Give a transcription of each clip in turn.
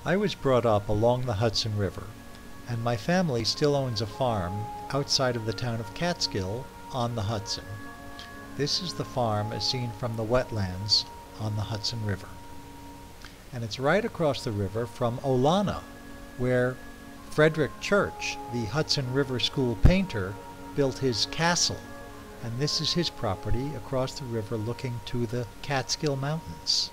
I was brought up along the Hudson River, and my family still owns a farm outside of the town of Catskill on the Hudson. This is the farm as seen from the wetlands on the Hudson River. And it's right across the river from Olana, where Frederick Church, the Hudson River School painter, built his castle. And this is his property across the river looking to the Catskill Mountains.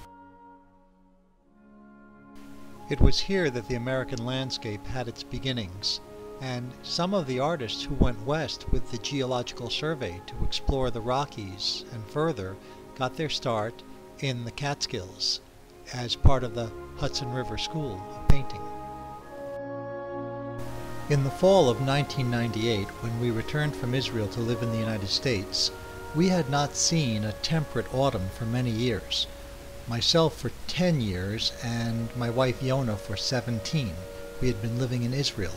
It was here that the American landscape had its beginnings, and some of the artists who went west with the Geological Survey to explore the Rockies and further got their start in the Catskills as part of the Hudson River School of Painting. In the fall of 1998, when we returned from Israel to live in the United States, we had not seen a temperate autumn for many years. Myself for 10 years and my wife Yona for 17. We had been living in Israel.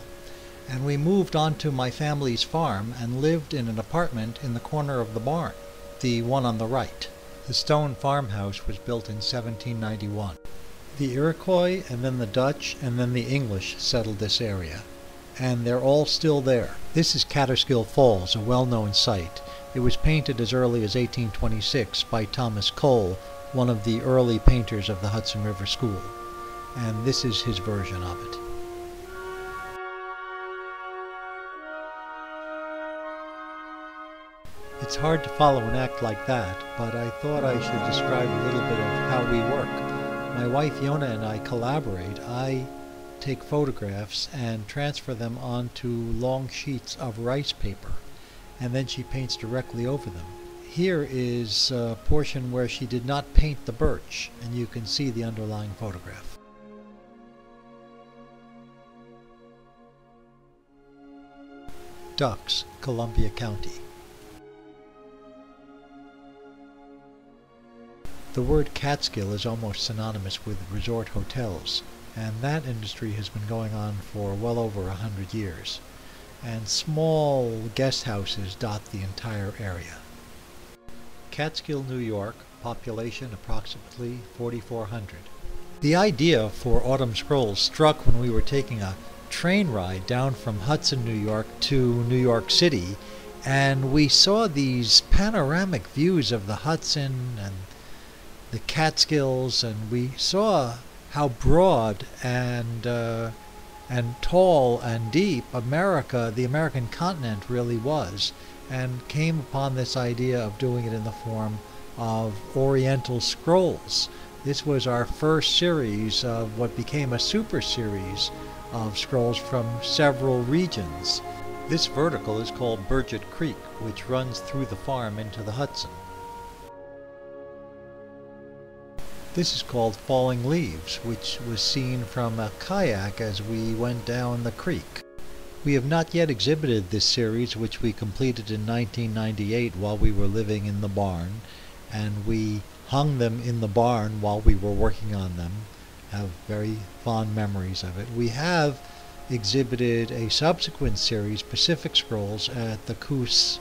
And we moved onto my family's farm and lived in an apartment in the corner of the barn, the one on the right. The stone farmhouse was built in 1791. The Iroquois and then the Dutch and then the English settled this area, and they're all still there. This is Catskill Falls, a well-known site. It was painted as early as 1826 by Thomas Cole, one of the early painters of the Hudson River School, and this is his version of it. It's hard to follow an act like that, but I thought I should describe a little bit of how we work. My wife Yona and I collaborate. I take photographs and transfer them onto long sheets of rice paper, and then she paints directly over them. Here is a portion where she did not paint the birch, and you can see the underlying photograph. Ducks, Columbia County. The word Catskill is almost synonymous with resort hotels, and that industry has been going on for well over 100 years, and small guest houses dot the entire area. Catskill, New York, population approximately 4,400. The idea for Autumn Scrolls struck when we were taking a train ride down from Hudson, New York to New York City, and we saw these panoramic views of the Hudson and the Catskills, and we saw how broad and tall and deep the American continent really was, and came upon this idea of doing it in the form of Oriental scrolls. This was our first series of what became a super series of scrolls from several regions. This vertical is called Burgett Creek, which runs through the farm into the Hudson. This is called Falling Leaves, which was seen from a kayak as we went down the creek. We have not yet exhibited this series, which we completed in 1998 while we were living in the barn, and we hung them in the barn while we were working on them. Have very fond memories of it. We have exhibited a subsequent series, Pacific Scrolls, at the Coos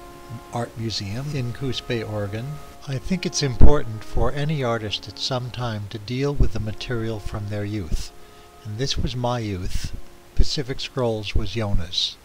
Art Museum in Coos Bay, Oregon. I think it's important for any artist at some time to deal with the material from their youth, and this was my youth. Pacific Scrolls was Yona's.